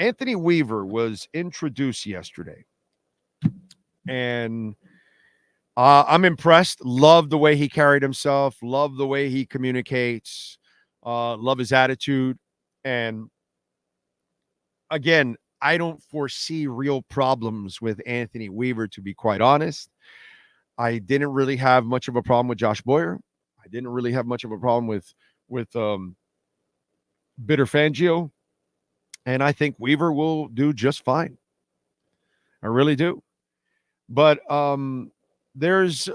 Anthony Weaver was introduced yesterday, and I'm impressed. Love the way he carried himself. Love the way he communicates. Love his attitude. And again, I don't foresee real problems with Anthony Weaver, to be quite honest. I didn't really have much of a problem with Josh Boyer. I didn't really have much of a problem with Bitter Fangio. And I think Weaver will do just fine. I really do. But there's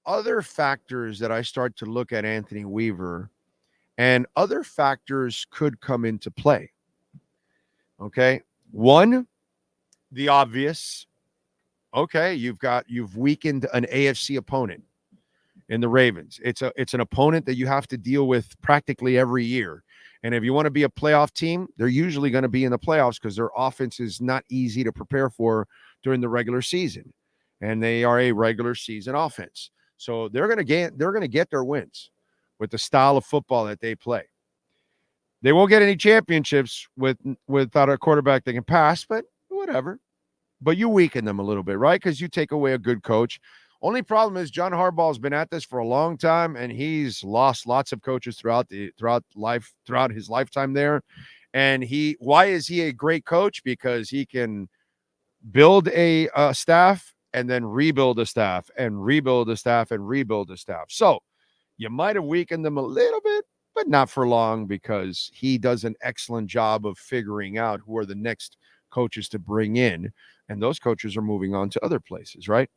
other factors that I start to look at Anthony Weaver, and other factors could come into play. Okay. One, the obvious. Okay, you've weakened an AFC opponent in the Ravens. It's an opponent that you have to deal with practically every year. And if you want to be a playoff team, they're usually going to be in the playoffs because their offense is not easy to prepare for during the regular season. And they are a regular season offense. So they're going to get their wins with the style of football that they play. They won't get any championships without a quarterback that can pass, but whatever. But you weaken them a little bit, right? Because you take away a good coach. Only problem is John Harbaugh's been at this for a long time, and he's lost lots of coaches throughout his lifetime there. And why is he a great coach? Because he can build a staff and then rebuild a staff and rebuild a staff and rebuild a staff. So you might have weakened them a little bit, but not for long, because he does an excellent job of figuring out who are the next coaches to bring in. And those coaches are moving on to other places, right?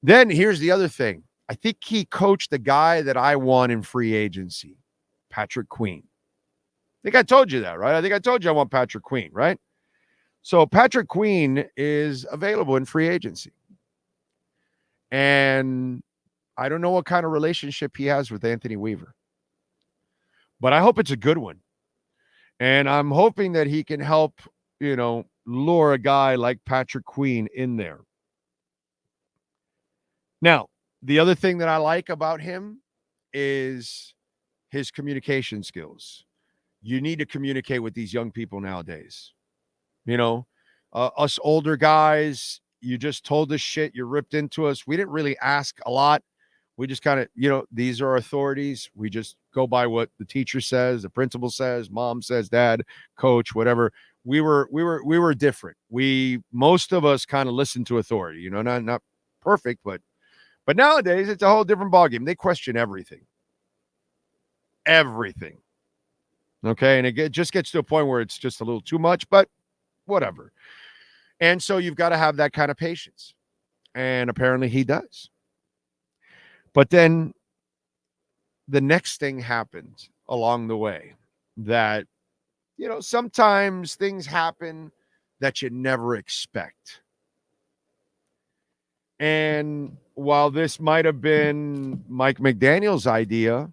Then here's the other thing. I think he coached the guy that I want in free agency, Patrick Queen. I think I told you that, right? I think I told you I want Patrick Queen, right? So Patrick Queen is available in free agency. And I don't know what kind of relationship he has with Anthony Weaver, but I hope it's a good one. And I'm hoping that he can help, lure a guy like Patrick Queen in there. Now, the other thing that I like about him is his communication skills. You need to communicate with these young people nowadays. Us older guys, you just told us shit. You ripped into us. We didn't really ask a lot. We just kind of, these are authorities. We just go by what the teacher says, the principal says, mom says, dad, coach, whatever. We were different. Most of us kind of listened to authority, not perfect, but nowadays it's a whole different ballgame. They question everything. Everything. Okay. And it just gets to a point where it's just a little too much, but whatever. And so you've got to have that kind of patience. And apparently he does. But then the next thing happened along the way that, sometimes things happen that you never expect. And while this might have been Mike McDaniel's idea,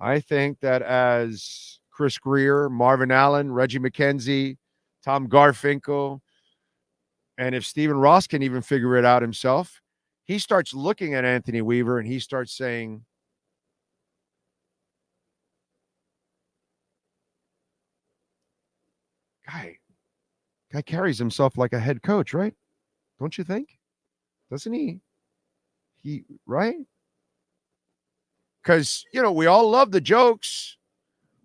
I think that as Chris Greer, Marvin Allen, Reggie McKenzie, Tom Garfinkel, and if Stephen Ross can even figure it out himself, he starts looking at Anthony Weaver and he starts saying, guy carries himself like a head coach, right? Don't you think? Doesn't he? Right? Because, we all love the jokes.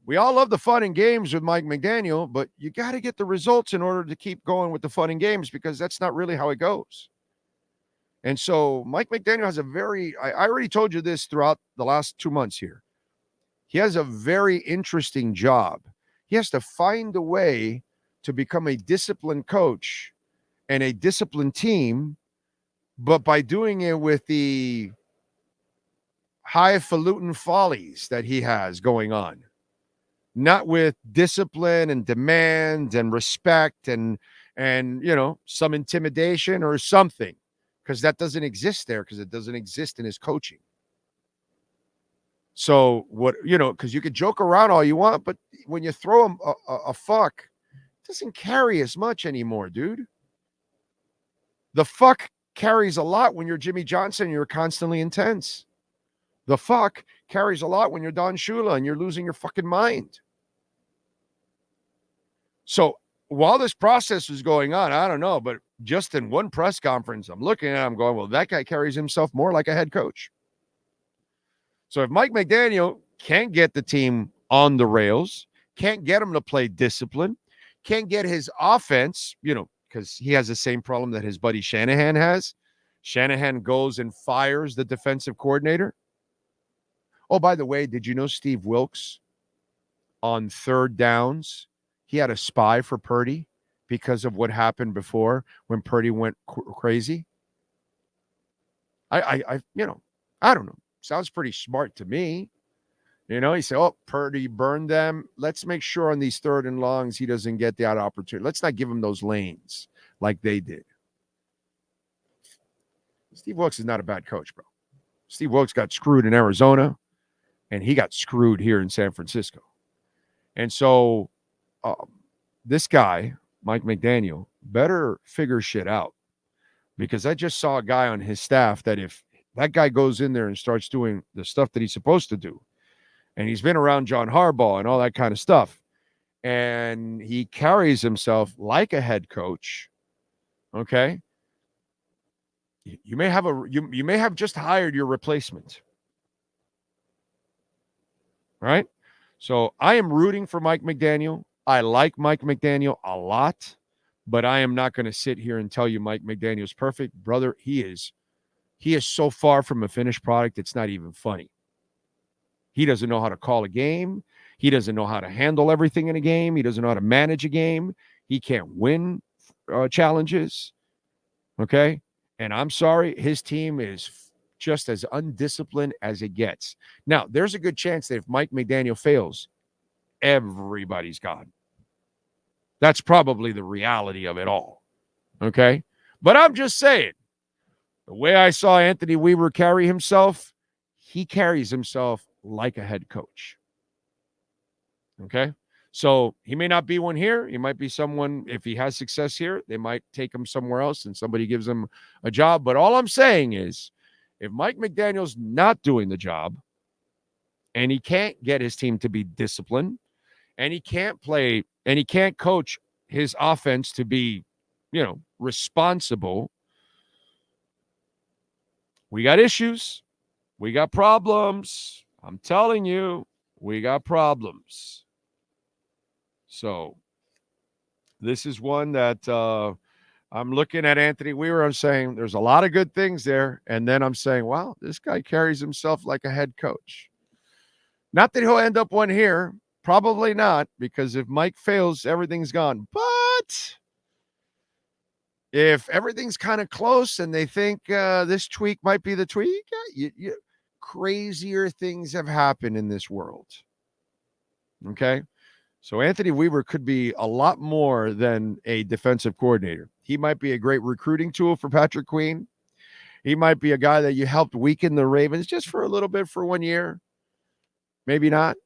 We all love the fun and games with Mike McDaniel, but you got to get the results in order to keep going with the fun and games, because that's not really how it goes. And so Mike McDaniel has I already told you this throughout the last 2 months here. He has a very interesting job. He has to find a way to become a disciplined coach and a disciplined team, but by doing it with the highfalutin follies that he has going on, not with discipline and demand and respect and some intimidation or something, because that doesn't exist there, because it doesn't exist in his coaching. So because you could joke around all you want, but when you throw him a fuck, it doesn't carry as much anymore, dude. The fuck carries a lot when you're Jimmy Johnson and you're constantly intense. The fuck carries a lot when you're Don Shula and you're losing your fucking mind. So while this process was going on, I don't know, but just in one press conference, I'm looking at him going, well, that guy carries himself more like a head coach. So if Mike McDaniel can't get the team on the rails, can't get him to play discipline, can't get his offense, because he has the same problem that his buddy Shanahan has. Shanahan goes and fires the defensive coordinator. Oh, by the way, did you know Steve Wilkes on third downs, he had a spy for Purdy because of what happened before when Purdy went crazy? I don't know. Sounds pretty smart to me. He said, oh, Purdy burned them. Let's make sure on these third and longs he doesn't get that opportunity. Let's not give him those lanes like they did. Steve Wilkes is not a bad coach, bro. Steve Wilkes got screwed in Arizona, and he got screwed here in San Francisco. And so this guy, Mike McDaniel, better figure shit out, because I just saw a guy on his staff that if that guy goes in there and starts doing the stuff that he's supposed to do, and he's been around John Harbaugh and all that kind of stuff, and he carries himself like a head coach, okay, you may have just hired your replacement. Right? So I am rooting for Mike McDaniel. I like Mike McDaniel a lot, but I am not going to sit here and tell you Mike McDaniel's perfect. Brother, he is so far from a finished product, it's not even funny. He doesn't know how to call a game. He doesn't know how to handle everything in a game. He doesn't know how to manage a game. He can't win challenges. Okay? And I'm sorry, his team is just as undisciplined as it gets. Now, there's a good chance that if Mike McDaniel fails, everybody's gone. That's probably the reality of it all. Okay? But I'm just saying, the way I saw Anthony Weaver carry himself, he carries himself like a head coach. Okay? So he may not be one here. He might be someone, if he has success here, they might take him somewhere else and somebody gives him a job. But all I'm saying is, if Mike McDaniel's not doing the job and he can't get his team to be disciplined and he can't play and he can't coach his offense to be, responsible, we got issues. We got problems. I'm telling you, we got problems. So this is one that I'm looking at Anthony Weaver. I'm saying there's a lot of good things there. And then I'm saying, wow, this guy carries himself like a head coach. Not that he'll end up one here. Probably not, because if Mike fails, everything's gone. But if everything's kind of close and they think this tweak might be the tweak, crazier things have happened in this world. Okay? So Anthony Weaver could be a lot more than a defensive coordinator. He might be a great recruiting tool for Patrick Queen. He might be a guy that you helped weaken the Ravens just for a little bit for 1 year. Maybe not.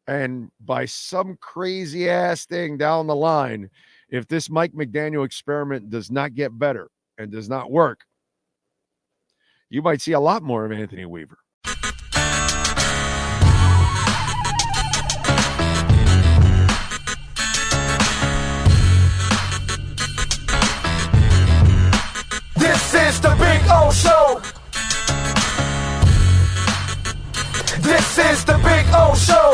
And by some crazy ass thing down the line, if this Mike McDaniel experiment does not get better and does not work, you might see a lot more of Anthony Weaver. This is the Big O Show. This is the Big O Show.